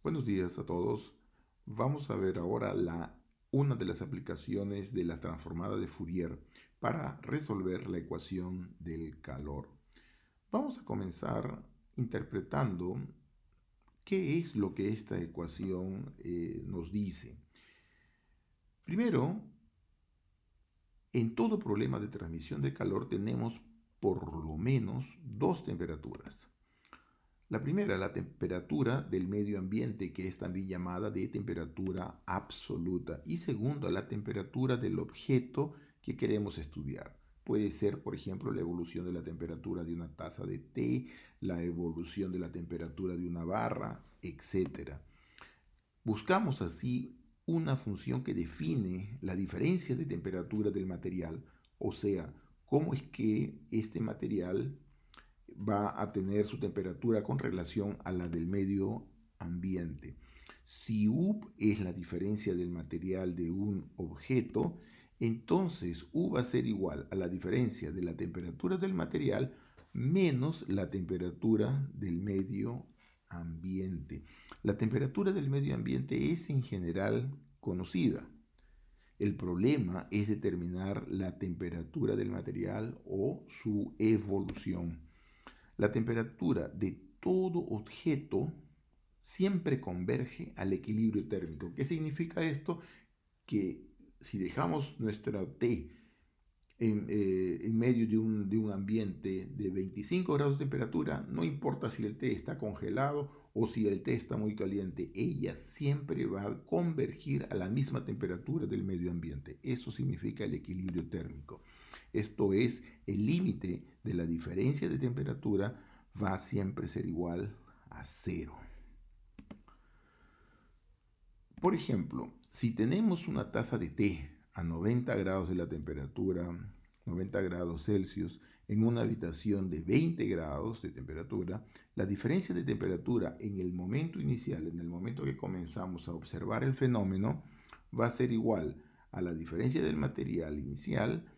Buenos días a todos. Vamos a ver ahora una de las aplicaciones de la transformada de Fourier para resolver la ecuación del calor. Vamos a comenzar interpretando qué es lo que esta ecuación nos dice. Primero, en todo problema de transmisión de calor tenemos por lo menos dos temperaturas. La primera, la temperatura del medio ambiente, que es también llamada de temperatura absoluta. Y segunda, la temperatura del objeto que queremos estudiar. Puede ser, por ejemplo, la evolución de la temperatura de una taza de té, la evolución de la temperatura de una barra, etcétera. Buscamos así una función que define la diferencia de temperatura del material, o sea, cómo es que este material va a tener su temperatura con relación a la del medio ambiente. Si U es la diferencia del material de un objeto, entonces U va a ser igual a la diferencia de la temperatura del material menos la temperatura del medio ambiente. La temperatura del medio ambiente es en general conocida. El problema es determinar la temperatura del material o su evolución. La temperatura de todo objeto siempre converge al equilibrio térmico. ¿Qué significa esto? Que si dejamos nuestra T en medio de un ambiente de 25 grados de temperatura, no importa si el té está congelado o si el té está muy caliente, ella siempre va a convergir a la misma temperatura del medio ambiente. Eso significa el equilibrio térmico. Esto es, el límite de la diferencia de temperatura va a siempre ser igual a cero. Por ejemplo, si tenemos una taza de té a 90 grados de la temperatura, 90 grados Celsius, en una habitación de 20 grados de temperatura, la diferencia de temperatura en el momento inicial, en el momento que comenzamos a observar el fenómeno, va a ser igual a la diferencia del material inicial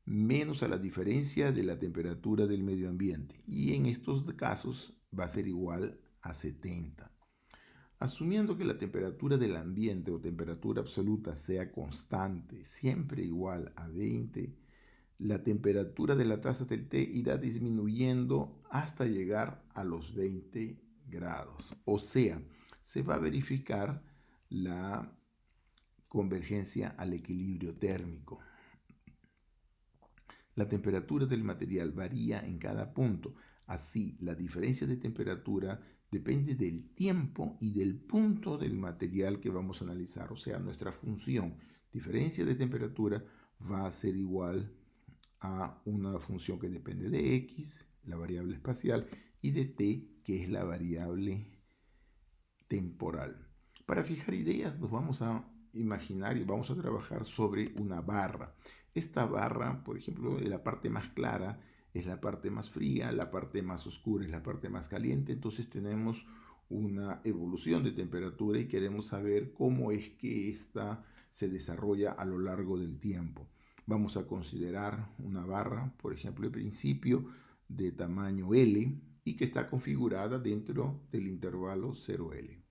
menos a la diferencia de la temperatura del medio ambiente. Y en estos casos va a ser igual a 70. Asumiendo que la temperatura del ambiente o temperatura absoluta sea constante, siempre igual a 20, la temperatura de la taza del té irá disminuyendo hasta llegar a los 20 grados. O sea, se va a verificar la convergencia al equilibrio térmico. La temperatura del material varía en cada punto. Así, la diferencia de temperatura depende del tiempo y del punto del material que vamos a analizar. O sea, nuestra función diferencia de temperatura va a ser igual a una función que depende de x, la variable espacial, y de t, que es la variable temporal. Para fijar ideas nos vamos a imaginar y vamos a trabajar sobre una barra. Esta barra, por ejemplo, la parte más clara es la parte más fría, la parte más oscura es la parte más caliente, entonces tenemos una evolución de temperatura y queremos saber cómo es que ésta se desarrolla a lo largo del tiempo. Vamos a considerar una barra, por ejemplo, de principio de tamaño L y que está configurada dentro del intervalo 0L.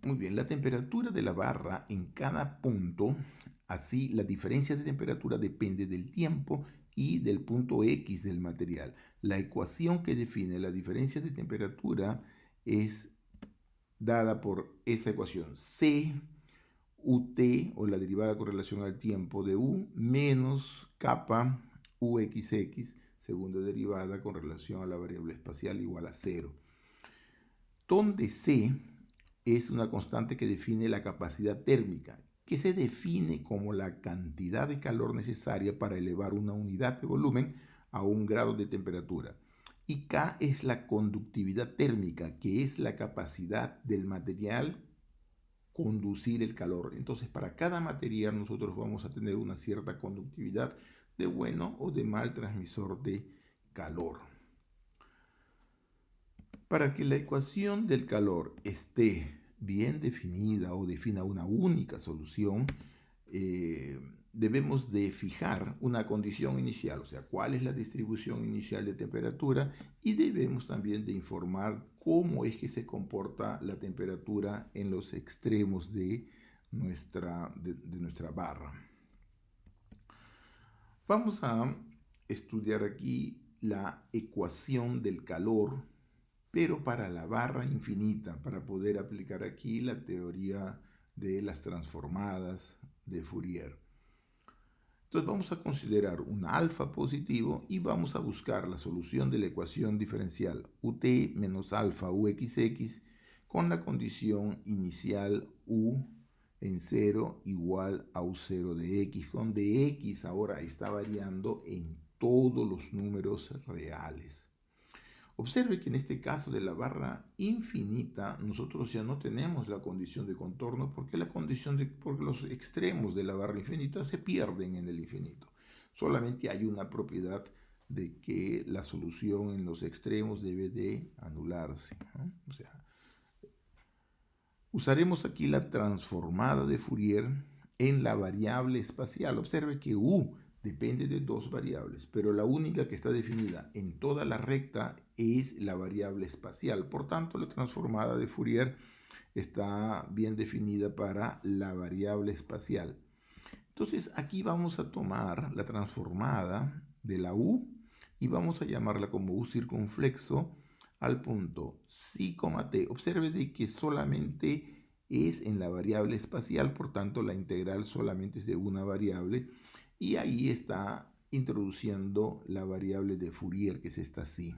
Muy bien, la temperatura de la barra en cada punto, así la diferencia de temperatura depende del tiempo y del punto X del material. La ecuación que define la diferencia de temperatura es dada por esa ecuación C UT o la derivada con relación al tiempo de U menos kappa UXX, segunda derivada con relación a la variable espacial igual a cero, donde C es una constante que define la capacidad térmica, que se define como la cantidad de calor necesaria para elevar una unidad de volumen a un grado de temperatura. Y K es la conductividad térmica, que es la capacidad del material conducir el calor. Entonces, para cada material nosotros vamos a tener una cierta conductividad de bueno o de mal transmisor de calor. Para que la ecuación del calor esté bien definida o defina una única solución, debemos de fijar una condición inicial, o sea, cuál es la distribución inicial de temperatura, y debemos también de informar cómo es que se comporta la temperatura en los extremos de nuestra barra. Vamos a estudiar aquí la ecuación del calor, pero para la barra infinita, para poder aplicar aquí la teoría de las transformadas de Fourier. Entonces vamos a considerar un alfa positivo y vamos a buscar la solución de la ecuación diferencial ut menos alfa uxx con la condición inicial u en 0 igual a u0 de x, donde x ahora está variando en todos los números reales. Observe que en este caso de la barra infinita, nosotros ya no tenemos la condición de contorno porque porque los extremos de la barra infinita se pierden en el infinito. Solamente hay una propiedad de que la solución en los extremos debe de anularse, ¿no? O sea, usaremos aquí la transformada de Fourier en la variable espacial. Observe que u depende de dos variables, pero la única que está definida en toda la recta es la variable espacial. Por tanto, la transformada de Fourier está bien definida para la variable espacial. Entonces, aquí vamos a tomar la transformada de la u y vamos a llamarla como u circunflexo al punto psi, t. Observe de que solamente es en la variable espacial, por tanto la integral solamente es de una variable, y ahí está introduciendo la variable de Fourier, que es esta psi.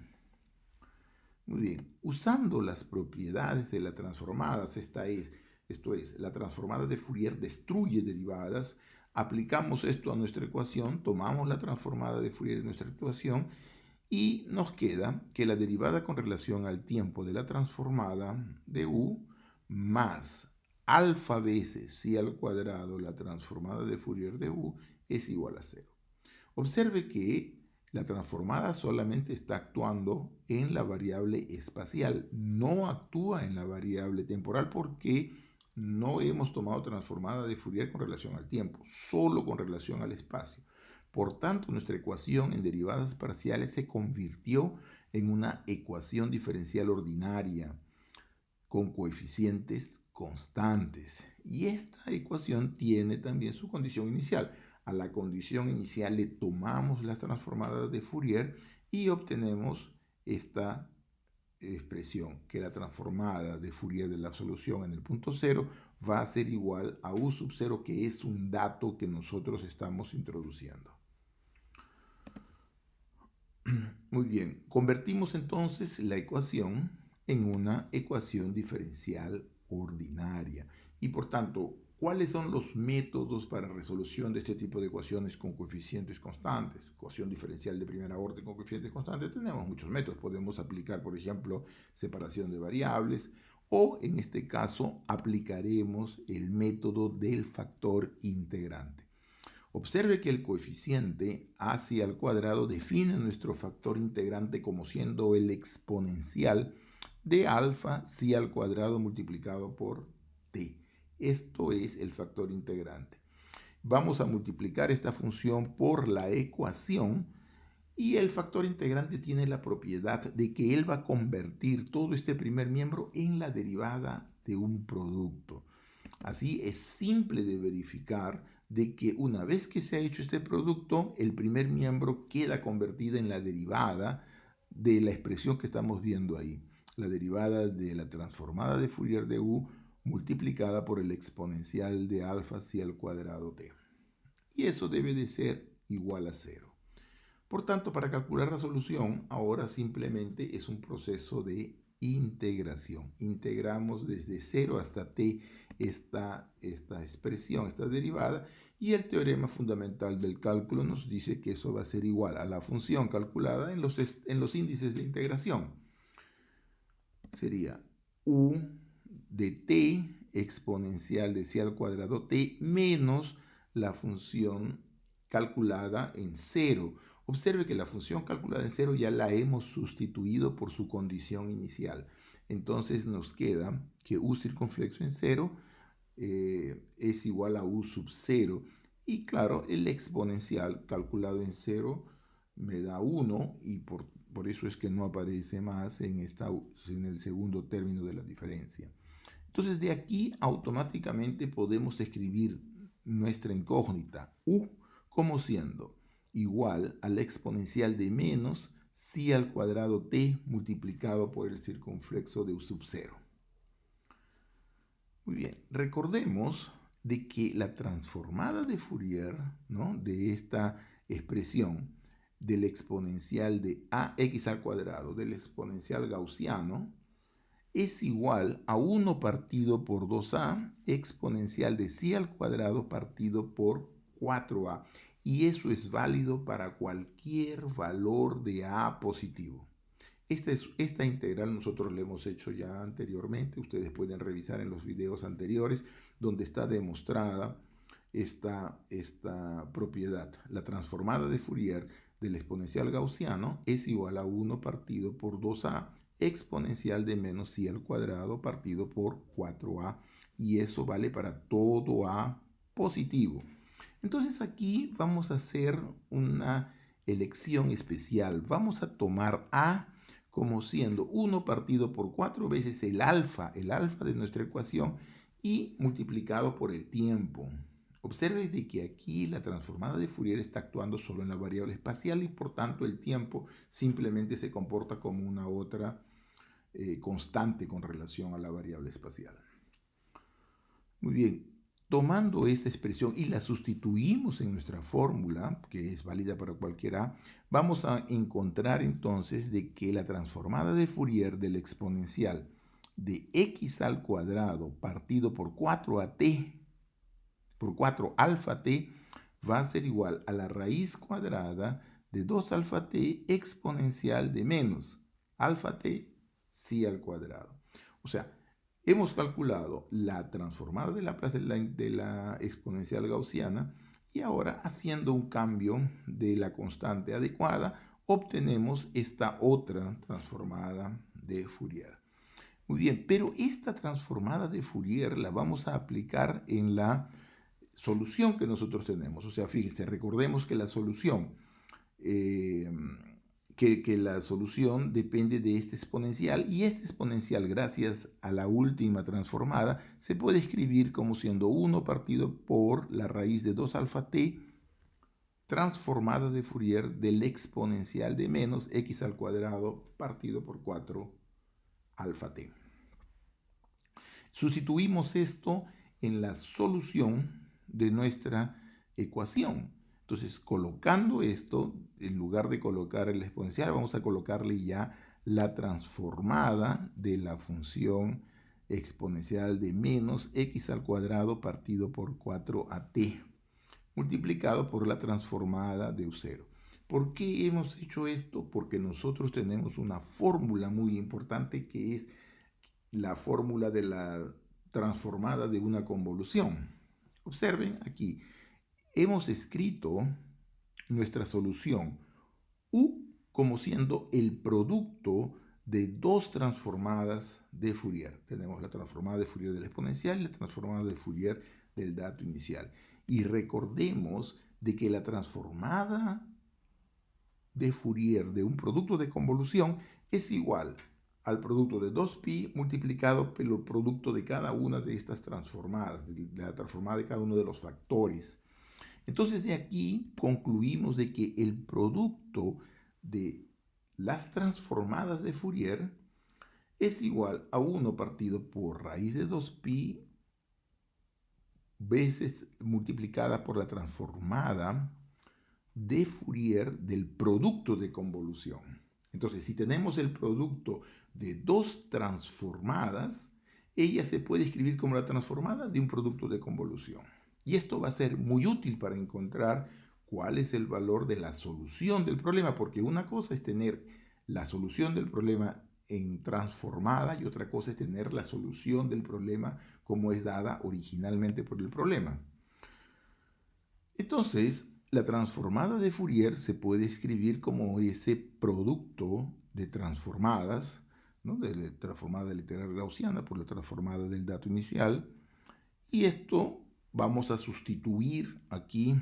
Muy bien, usando las propiedades de las transformadas, esto es, la transformada de Fourier destruye derivadas, aplicamos esto a nuestra ecuación, tomamos la transformada de Fourier en nuestra ecuación y nos queda que la derivada con relación al tiempo de la transformada de u más alfa veces psi al cuadrado, la transformada de Fourier de u, es igual a 0. Observe que la transformada solamente está actuando en la variable espacial, no actúa en la variable temporal porque no hemos tomado transformada de Fourier con relación al tiempo, solo con relación al espacio. Por tanto, nuestra ecuación en derivadas parciales se convirtió en una ecuación diferencial ordinaria con coeficientes constantes. Y esta ecuación tiene también su condición inicial. A la condición inicial le tomamos las transformadas de Fourier y obtenemos esta expresión, que la transformada de Fourier de la solución en el punto cero va a ser igual a u sub 0, que es un dato que nosotros estamos introduciendo. Muy bien, convertimos entonces la ecuación en una ecuación diferencial ordinaria. Y por tanto, ¿cuáles son los métodos para resolución de este tipo de ecuaciones con coeficientes constantes? Ecuación diferencial de primera orden con coeficientes constantes. Tenemos muchos métodos. Podemos aplicar, por ejemplo, separación de variables, o en este caso aplicaremos el método del factor integrante. Observe que el coeficiente a al cuadrado define nuestro factor integrante como siendo el exponencial de alfa psi al cuadrado multiplicado por t. Esto es el factor integrante. Vamos a multiplicar esta función por la ecuación y el factor integrante tiene la propiedad de que él va a convertir todo este primer miembro en la derivada de un producto. Así es simple de verificar de que una vez que se ha hecho este producto, el primer miembro queda convertida en la derivada de la expresión que estamos viendo ahí. La derivada de la transformada de Fourier de u multiplicada por el exponencial de alfa psi al cuadrado t. Y eso debe de ser igual a 0. Por tanto, para calcular la solución, ahora simplemente es un proceso de integración. Integramos desde 0 hasta t esta expresión, esta derivada, y el teorema fundamental del cálculo nos dice que eso va a ser igual a la función calculada en los índices de integración. Sería u de t exponencial de psi al cuadrado t menos la función calculada en 0. Observe que la función calculada en 0 ya la hemos sustituido por su condición inicial. Entonces nos queda que u circunflexo en 0 es igual a u sub 0. Y claro, el exponencial calculado en 0 me da 1 y por eso es que no aparece más en el segundo término de la diferencia. Entonces de aquí automáticamente podemos escribir nuestra incógnita u como siendo igual al exponencial de menos si al cuadrado t multiplicado por el circunflexo de u sub 0. Muy bien, recordemos de que la transformada de Fourier, ¿no?, de esta expresión del exponencial de ax al cuadrado, del exponencial gaussiano, es igual a 1 partido por 2a exponencial de c al cuadrado partido por 4a. Y eso es válido para cualquier valor de a positivo. Esta integral nosotros la hemos hecho ya anteriormente. Ustedes pueden revisar en los videos anteriores donde está demostrada esta propiedad. La transformada de Fourier del exponencial gaussiano es igual a 1 partido por 2a exponencial de menos c al cuadrado partido por 4a. Y eso vale para todo a positivo. Entonces aquí vamos a hacer una elección especial. Vamos a tomar a como siendo 1 partido por 4 veces el alfa de nuestra ecuación y multiplicado por el tiempo. Observe de que aquí la transformada de Fourier está actuando solo en la variable espacial y por tanto el tiempo simplemente se comporta como una otra constante con relación a la variable espacial. Muy bien, tomando esta expresión y la sustituimos en nuestra fórmula, que es válida para cualquier a, vamos a encontrar entonces de que la transformada de Fourier del exponencial de x al cuadrado partido por 4at, por 4 alfa t, va a ser igual a la raíz cuadrada de 2 alfa t exponencial de menos alfa t c al cuadrado. O sea, hemos calculado la transformada de Laplace de la exponencial gaussiana y ahora haciendo un cambio de la constante adecuada obtenemos esta otra transformada de Fourier. Muy bien, pero esta transformada de Fourier la vamos a aplicar en la solución que nosotros tenemos. O sea, fíjense, recordemos que la solución la solución depende de este exponencial y este exponencial, gracias a la última transformada, se puede escribir como siendo 1 partido por la raíz de 2 alfa t transformada de Fourier del exponencial de menos x al cuadrado partido por 4 alfa t. Sustituimos esto en la solución de nuestra ecuación. Entonces, colocando esto, en lugar de colocar el exponencial, vamos a colocarle ya la transformada de la función exponencial de menos x al cuadrado partido por 4at, multiplicado por la transformada de u0. ¿Por qué hemos hecho esto? Porque nosotros tenemos una fórmula muy importante que es la fórmula de la transformada de una convolución. Observen aquí, hemos escrito nuestra solución u como siendo el producto de dos transformadas de Fourier. Tenemos la transformada de Fourier del exponencial y la transformada de Fourier del dato inicial. Y recordemos de que la transformada de Fourier de un producto de convolución es igual al producto de 2pi multiplicado por el producto de cada una de estas transformadas, de la transformada de cada uno de los factores. Entonces de aquí concluimos de que el producto de las transformadas de Fourier es igual a 1 partido por raíz de 2pi veces multiplicada por la transformada de Fourier del producto de convolución. Entonces, si tenemos el producto de dos transformadas, ella se puede escribir como la transformada de un producto de convolución. Y esto va a ser muy útil para encontrar cuál es el valor de la solución del problema, porque una cosa es tener la solución del problema en transformada y otra cosa es tener la solución del problema como es dada originalmente por el problema. Entonces, la transformada de Fourier se puede escribir como ese producto de transformadas, ¿no?, de la transformada literal gaussiana por la transformada del dato inicial, y esto vamos a sustituir aquí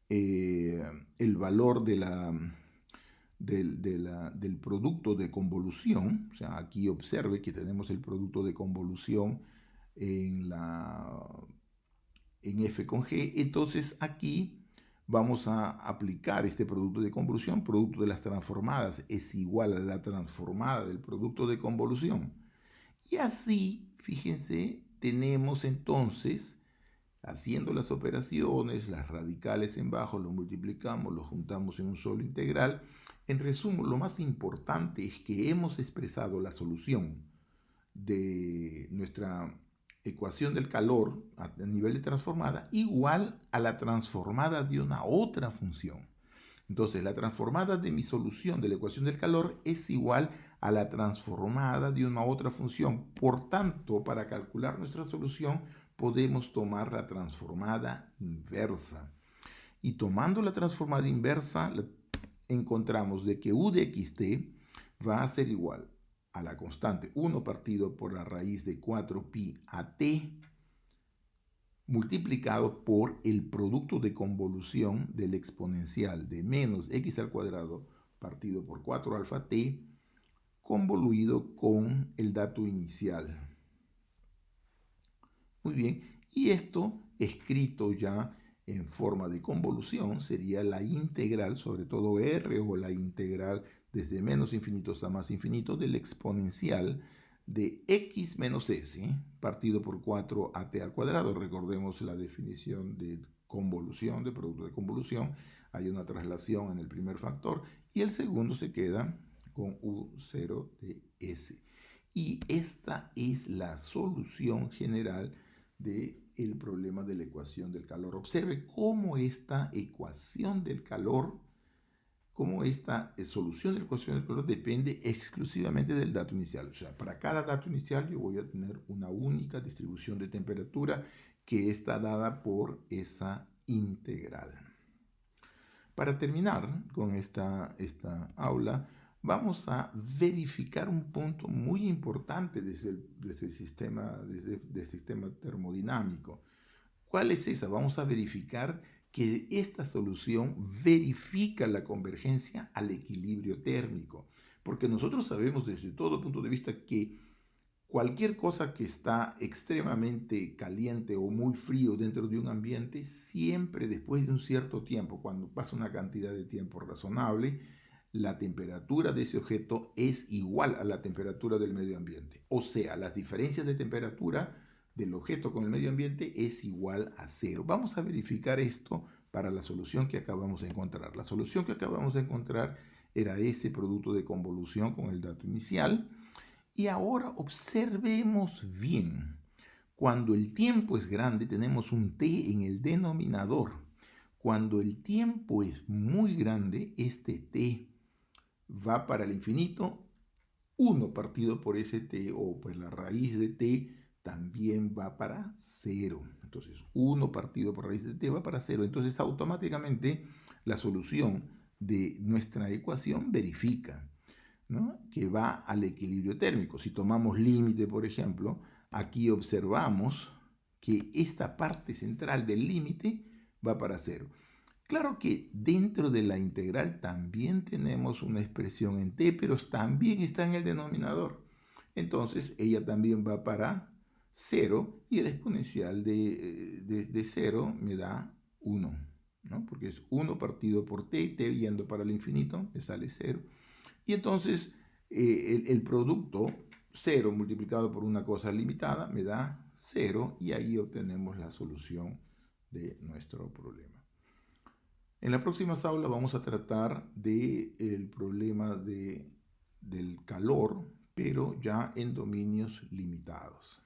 el valor del producto de convolución. O sea, aquí observe que tenemos el producto de convolución en F con G. Entonces aquí vamos a aplicar este producto de convolución. Producto de las transformadas es igual a la transformada del producto de convolución. Y así, fíjense, tenemos entonces, haciendo las operaciones, las radicales en bajo, lo multiplicamos, lo juntamos en un solo integral. En resumen, lo más importante es que hemos expresado la solución de nuestra ecuación del calor a nivel de transformada igual a la transformada de una otra función. Entonces, la transformada de mi solución de la ecuación del calor es igual a la transformada de una otra función. Por tanto, para calcular nuestra solución, podemos tomar la transformada inversa. Y tomando la transformada inversa, encontramos de que u de xt va a ser igual a la constante 1 partido por la raíz de 4pi a t multiplicado por el producto de convolución del exponencial de menos x al cuadrado partido por 4 alfa t convoluido con el dato inicial. Muy bien, y esto escrito ya en forma de convolución sería la integral, sobre todo r, o la integral desde menos infinito hasta más infinito del exponencial de x menos s partido por 4 a t al cuadrado. Recordemos la definición de convolución, de producto de convolución. Hay una traslación en el primer factor y el segundo se queda con u0 de s. Y esta es la solución general del problema de la ecuación del calor. Observe cómo esta ecuación del calor, cómo esta solución de la ecuación del calor depende exclusivamente del dato inicial. O sea, para cada dato inicial yo voy a tener una única distribución de temperatura que está dada por esa integral. Para terminar con esta aula, vamos a verificar un punto muy importante desde el sistema termodinámico. ¿Cuál es esa? Vamos a verificar que esta solución verifica la convergencia al equilibrio térmico, porque nosotros sabemos desde todo punto de vista que cualquier cosa que está extremadamente caliente o muy frío dentro de un ambiente, siempre después de un cierto tiempo, cuando pasa una cantidad de tiempo razonable, la temperatura de ese objeto es igual a la temperatura del medio ambiente. O sea, las diferencias de temperatura del objeto con el medio ambiente es igual a cero. Vamos a verificar esto para la solución que acabamos de encontrar. La solución que acabamos de encontrar era ese producto de convolución con el dato inicial. Y ahora observemos bien. Cuando el tiempo es grande, tenemos un t en el denominador. Cuando el tiempo es muy grande, este t va para el infinito. 1 partido por ese t, o pues la raíz de t, también va para 0. Entonces, 1 partido por raíz de t va para 0. Entonces, automáticamente, la solución de nuestra ecuación verifica, ¿no?, que va al equilibrio térmico. Si tomamos límite, por ejemplo, aquí observamos que esta parte central del límite va para 0. Claro que dentro de la integral también tenemos una expresión en t, pero también está en el denominador. Entonces, ella también va para 0 y el exponencial de 0 me da 1, ¿no? Porque es 1 partido por t, t yendo para el infinito, me sale 0. Y entonces el producto 0 multiplicado por una cosa limitada me da 0 y ahí obtenemos la solución de nuestro problema. En la próxima aula vamos a tratar del problema del calor, pero ya en dominios limitados.